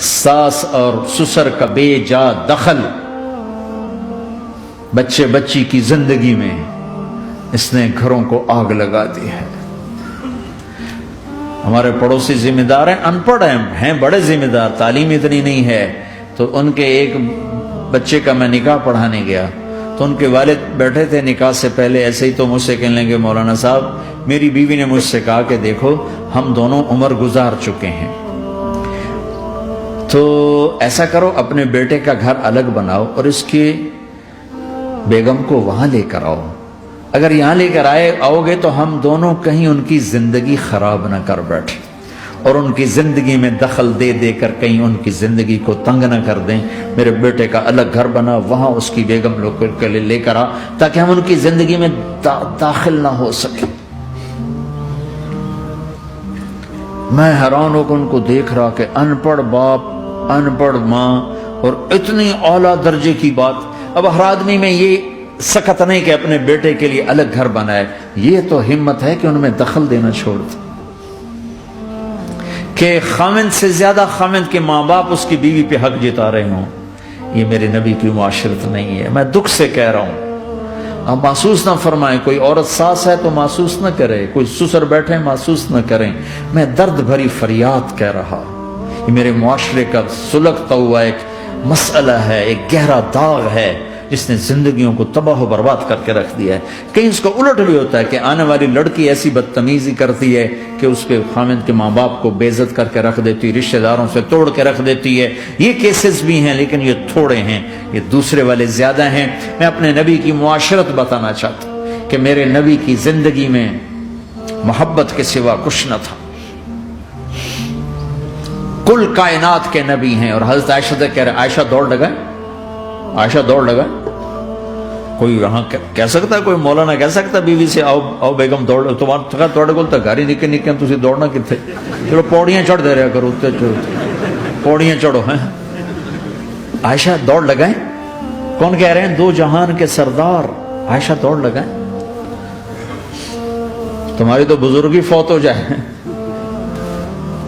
ساس اور سسر کا بے جا دخل بچے بچی کی زندگی میں اس نے گھروں کو آگ لگا دی ہے۔ ہمارے پڑوسی ذمہ دار ہیں، ان پڑھ ہیں بڑے ذمہ دار، تعلیم اتنی نہیں ہے، تو ان کے ایک بچے کا میں نکاح پڑھانے گیا تو ان کے والد بیٹھے تھے نکاح سے پہلے، ایسے ہی تو مجھ سے کہنے لگے مولانا صاحب میری بیوی نے مجھ سے کہا کہ دیکھو ہم دونوں عمر گزار چکے ہیں، تو ایسا کرو اپنے بیٹے کا گھر الگ بناؤ اور اس کی بیگم کو وہاں لے کر آؤ، اگر یہاں لے کر آؤ گے تو ہم دونوں کہیں ان کی زندگی خراب نہ کر بیٹھیں اور ان کی زندگی میں دخل دے دے کر کہیں ان کی زندگی کو تنگ نہ کر دیں، میرے بیٹے کا الگ گھر بنا، وہاں اس کی بیگم لوگ کے لیے لے کر آ تاکہ ہم ان کی زندگی میں داخل نہ ہو سکے۔ میں حیران ہو کر ان کو دیکھ رہا کہ ان پڑھ باپ، ان پڑھ ماں، اور اتنی اعلیٰ درجے کی بات۔ اب ہر آدمی میں یہ سکت نہیں کہ اپنے بیٹے کے لیے الگ گھر بنائے، یہ تو ہمت ہے کہ ان میں دخل دینا چھوڑ دے، کہ خامند سے زیادہ خامند کے ماں باپ اس کی بیوی پہ حق جتا رہے ہوں۔ یہ میرے نبی کی معاشرت نہیں ہے، میں دکھ سے کہہ رہا ہوں۔ آپ محسوس نہ فرمائیں، کوئی عورت ساس ہے تو محسوس نہ کرے، کوئی سسر بیٹھے محسوس نہ کریں، میں درد بھری فریاد کہہ رہا۔ یہ میرے معاشرے کا سلگتا ہوا ایک مسئلہ ہے، ایک گہرا داغ ہے جس نے زندگیوں کو تباہ و برباد کر کے رکھ دیا ہے۔ کہیں اس کو الٹ بھی ہوتا ہے کہ آنے والی لڑکی ایسی بدتمیزی کرتی ہے کہ اس کے خامند کے ماں باپ کو بے عزت کر کے رکھ دیتی، رشتہ داروں سے توڑ کے رکھ دیتی ہے۔ یہ کیسز بھی ہیں لیکن یہ تھوڑے ہیں، یہ دوسرے والے زیادہ ہیں۔ میں اپنے نبی کی معاشرت بتانا چاہتا ہوں کہ میرے نبی کی زندگی میں محبت کے سوا کچھ نہ تھا، کل کائنات کے نبی ہیں۔ اور حضرت عائشہ سے کہہ رہے عائشہ دوڑ لگائے، عائشہ دوڑ لگائے۔ کوئی یہاں کہہ سکتا ہے، کوئی مولانا کہہ سکتا ہے بیوی سے آؤ بیگم دوڑ، تمہارا توڑے کو گھر نکے نکے تسی دوڑنا کتنے، چلو پوڑیاں چڑھ دے رہا کرو، پوڑیاں چڑھو ہیں۔ عائشہ دوڑ لگائیں، کون کہہ رہے ہیں؟ دو جہان کے سردار عائشہ دوڑ لگائیں۔ تمہاری تو بزرگی فوت ہو جائے۔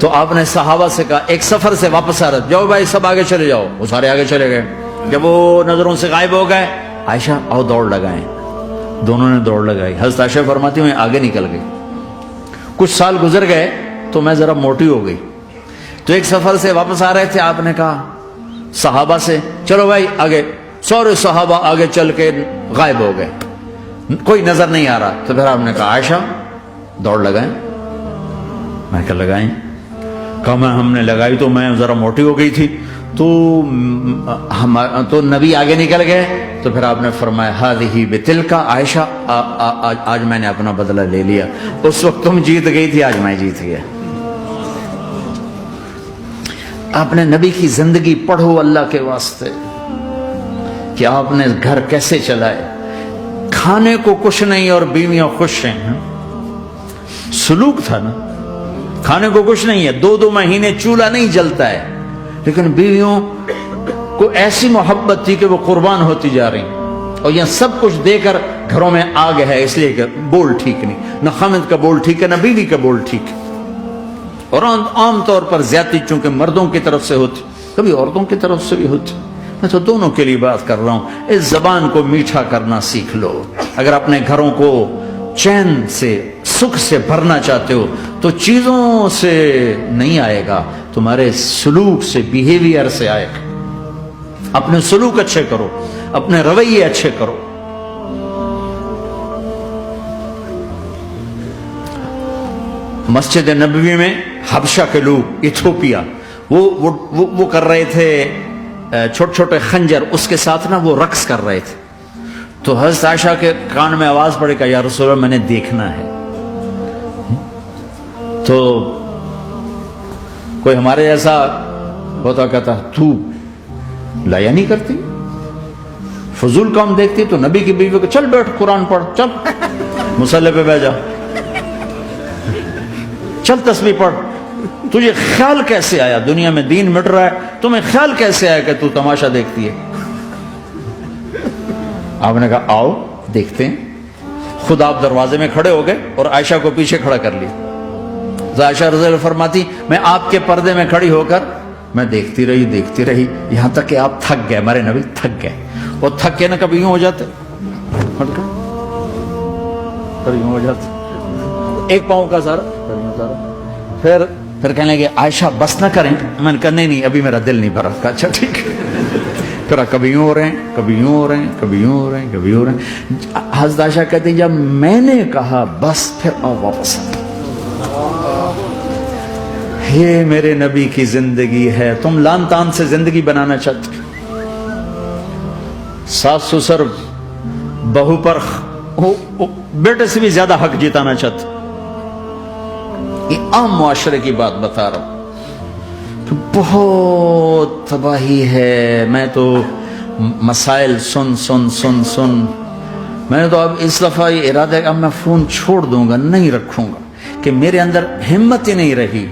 تو آپ نے صحابہ سے کہا، ایک سفر سے واپس آ رہے، جاؤ بھائی سب آگے چلے جاؤ، وہ سارے آگے چلے گئے۔ جب وہ نظروں سے غائب ہو گئے، عائشہ آؤ دوڑ لگائیں، دونوں نے دوڑ لگائی۔ حضرت عائشہ فرماتی ہوں میں آگے نکل گئی، کچھ سال گزر گئے تو میں ذرا موٹی ہو گئی، تو ایک سفر سے واپس آ رہے تھے، آپ نے کہا صحابہ سے چلو بھائی آگے، سارے صحابہ آگے چل کے غائب ہو گئے، کوئی نظر نہیں آ رہا، تو پھر آپ نے کہا عائشہ دوڑ لگائیں۔ میں کہا لگائیں، کہا ہم نے لگائی تو میں ذرا موٹی ہو گئی تھی، تو نبی آگے نکل گئے، تو پھر آپ نے فرمایا ہذہ بتلک، عائشہ آج میں نے اپنا بدلہ لے لیا، اس وقت تم جیت گئی تھی، آج میں جیت گیا۔ آپ نے نبی کی زندگی پڑھو اللہ کے واسطے کہ آپ نے گھر کیسے چلائے، کھانے کو کچھ نہیں اور بیویاں خوش ہیں، سلوک تھا نا، کھانے کو کچھ نہیں ہے، 2 مہینے چولہا نہیں جلتا ہے، لیکن بیویوں کو ایسی محبت تھی کہ وہ قربان ہوتی جا رہی، اور یہ سب کچھ دے کر گھروں میں آگ ہے، اس لیے کہ بول ٹھیک نہیں، نہ خامد کا بول ٹھیک ہے نہ بیوی کا بول ٹھیک ہے۔ اور عام طور پر زیادتی چونکہ مردوں کی طرف سے ہوتی، کبھی عورتوں کی طرف سے بھی ہوتی، میں تو دونوں کے لیے بات کر رہا ہوں۔ اس زبان کو میٹھا کرنا سیکھ لو، اگر اپنے گھروں کو چین سے سکھ سے بھرنا چاہتے ہو تو چیزوں سے نہیں آئے گا، تمہارے سلوک سے، بیہیویئر سے آئے گا۔ اپنے سلوک اچھے کرو، اپنے رویے اچھے کرو۔ مسجد نبوی میں حبشہ کے لوگ، ایتھوپیا، وہ کر رہے تھے چھوٹے چھوٹے خنجر، اس کے ساتھ نا وہ رقص کر رہے تھے، تو حضرت عائشہ کے کان میں آواز پڑی کہ یا رسول اللہ میں نے دیکھنا ہے۔ تو کوئی ہمارے جیسا ہوتا کہتا تو لایا نہیں کرتی، فضول کام دیکھتی، تو نبی کی بیوی کو چل بیٹھ قرآن پڑھ، چل مصلی پہ بیٹھ جا، چل تسبیح پڑھ۔ تجھے خیال کیسے آیا دنیا میں دین مٹ رہا ہے، تمہیں خیال کیسے آیا کہ تو تماشا دیکھتی ہے؟ آپ نے کہا آؤ دیکھتے ہیں۔ خود آپ دروازے میں کھڑے ہو گئے اور عائشہ کو پیچھے کھڑا کر لیا۔ عائشہ رضی اللہ فرماتی میں آپ کے پردے میں کھڑی ہو کر میں دیکھتی رہی یہاں تک کہ آپ تھک گئے, ہمارے نبی تھک گئے. اور تھک کے نا کبھی یوں ہو جاتے, یوں ہو جاتے, ایک پاؤں کا سارا, پھر کہنے لگے عائشہ بس نہ کریں. میں نے کہا نہیں ابھی میرا دل نہیں بھرا. اچھا ٹھیک ہے. پھر کبھی یوں ہو رہے ہیں, کبھی یوں ہو رہے ہیں, کبھی یوں ہو رہے ہیں, کبھی یوں ہو رہے ہیں. حضرت عائشہ کہتی ہیں جب میں نے کہا بس, پھر آؤ واپس. یہ میرے نبی کی زندگی ہے. تم لان تان سے زندگی بنانا چاہتے, ساس سسر بہو پر بیٹے سے بھی زیادہ حق جتانا چاہتے. یہ عام معاشرے کی بات بتا رہا ہوں. بہت تباہی ہے. میں تو مسائل سن میں نے تو اب اس دفعہ یہ ارادہ ہے کہ اب میں فون چھوڑ دوں گا, نہیں رکھوں گا, کہ میرے اندر ہمت ہی نہیں رہی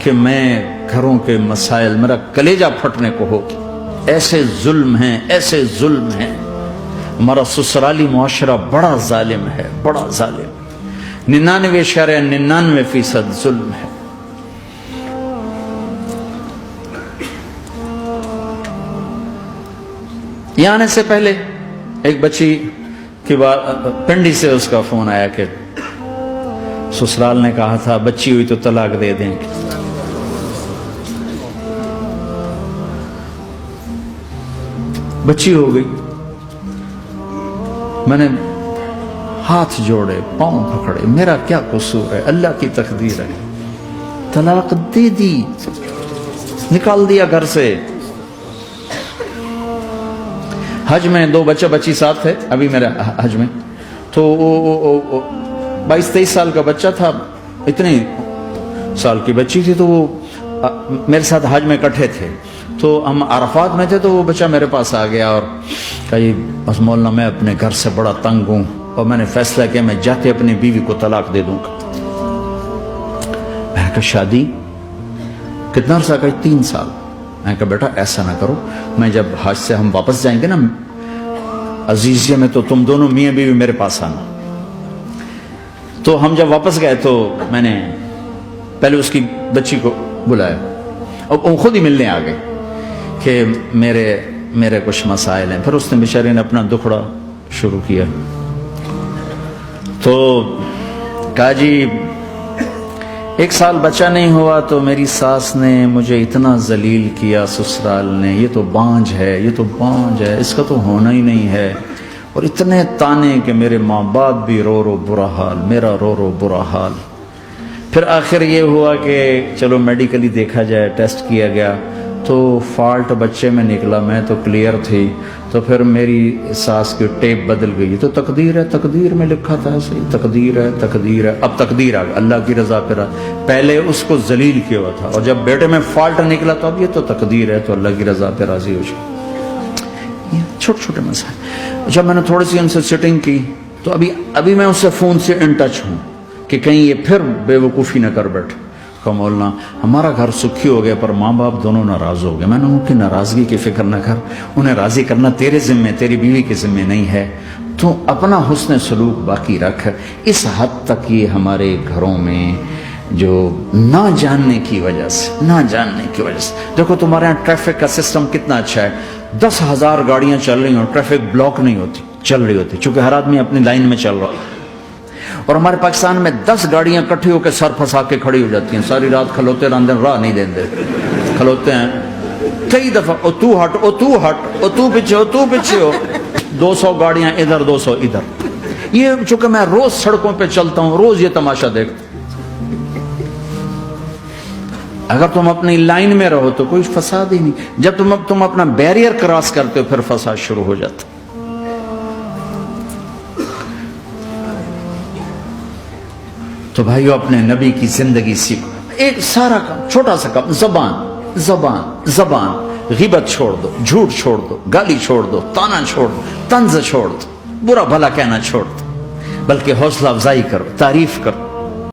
کہ میں گھروں کے مسائل, میرا کلیجہ پھٹنے کو ہو. ایسے ظلم ہیں, ایسے ظلم ہیں. ہمارا سسرالی معاشرہ بڑا ظالم ہے, بڑا ظالم. 99% ظلم ہے. یہاں آنے سے پہلے ایک بچی کی بات, پنڈی سے اس کا فون آیا کہ سسرال نے کہا تھا بچی ہوئی تو طلاق دے دیں گے. بچی ہو گئی. میں نے ہاتھ جوڑے, پاؤں پکڑے, میرا کیا قصور ہے, اللہ کی تقدیر ہے. طلاق دے دی, نکال دیا گھر سے. حج میں 2 بچہ بچی ساتھ تھے ابھی میرے حج میں, تو 22-23 سال کا بچہ تھا, اتنی سال کی بچی تھی. تو وہ میرے ساتھ حج میں اکٹھے تھے. تو ہم عرفات میں تھے, تو وہ بچہ میرے پاس آ گیا اور کہا بس مولانا میں اپنے گھر سے بڑا تنگ ہوں اور میں نے فیصلہ کیا میں جاتے اپنی بیوی کو طلاق دے دوں گا. میں نے کہا شادی کتنا عرصہ؟ کہا 3 سال. میں نے کہا بیٹا ایسا نہ کرو, میں جب حج سے ہم واپس جائیں گے نا عزیزیہ میں, تو تم دونوں میاں بیوی میرے پاس آنا. تو ہم جب واپس گئے تو میں نے پہلے اس کی بچی کو بلایا اور وہ خود ہی ملنے آ گئے کہ میرے کچھ مسائل ہیں. پھر اس نے بیچارے نے اپنا دکھڑا شروع کیا. تو کہا جی 1 سال بچہ نہیں ہوا تو میری ساس نے مجھے اتنا ذلیل کیا, سسرال نے, یہ تو بانجھ ہے, یہ تو بانجھ ہے, اس کا تو ہونا ہی نہیں ہے. اور اتنے تانے کہ میرے ماں باپ بھی رو برا حال, میرا رو برا حال. پھر آخر یہ ہوا کہ چلو میڈیکلی دیکھا جائے, ٹیسٹ کیا گیا تو فالٹ بچے میں نکلا, میں تو کلیئر تھی. تو پھر میری ساس کی ٹیپ بدل گئی. تو تقدیر ہے, تقدیر میں لکھا تھا ایسے ہی, تقدیر ہے. اب تقدیر آ گئی, اللہ کی رضا پہ. پہلے اس کو ذلیل کیا ہوا تھا, اور جب بیٹے میں فالٹ نکلا تو اب یہ تو تقدیر ہے, تو اللہ کی رضا پہ راضی ہو جائے. چھوٹے مسائل. جب میں نے تھوڑی سی ان سے سیٹنگ کی تو ابھی میں اس سے فون سے ان ٹچ ہوں کہ کہیں یہ پھر بے وقوفی نہ کر بیٹھے. کہا مولانا ہمارا گھر سکھی ہو گیا پر ماں باپ دونوں ناراض ہو گئے. میں نے ان کی ناراضگی کی فکر نہ کر, انہیں راضی کرنا تیرے ذمے, تیری بیوی کے ذمے نہیں ہے. تو اپنا حسن سلوک باقی رکھ. اس حد تک یہ ہمارے گھروں میں جو نہ جاننے کی وجہ سے دیکھو تمہارے یہاں ٹریفک کا سسٹم کتنا اچھا ہے. 10,000 گاڑیاں چل رہی ہیں, ٹریفک بلاک نہیں ہوتی, چل رہی ہوتی, چونکہ ہر آدمی اپنی لائن میں چل رہا ہے. اور ہمارے پاکستان میں 10 گاڑیاں کٹھی ہو کے سر پھنسا کے کھڑی ہو جاتی ہیں, ساری رات کھلوتے رہتے ہیں, راہ نہیں دیں, کھلوتے ہیں کئی دفعہ. او تو ہٹ, او تو پیچھے ہو. 200 گاڑیاں ادھر, 200 ادھر. یہ چونکہ میں روز سڑکوں پہ چلتا ہوں, روز یہ تماشا دیکھتا ہوں. اگر تم اپنی لائن میں رہو تو کوئی فساد ہی نہیں. جب تم اپنا بیریئر کراس کرتے ہو پھر فساد شروع ہو جاتا. تو بھائیو اپنے نبی کی زندگی سیکھو. ایک سارا کام, چھوٹا سا کام, زبان. غیبت چھوڑ دو, جھوٹ چھوڑ دو, گالی چھوڑ دو, تانا چھوڑ دو, طنز چھوڑ دو, برا بھلا کہنا چھوڑ دو, بلکہ حوصلہ افزائی کرو, تعریف کرو.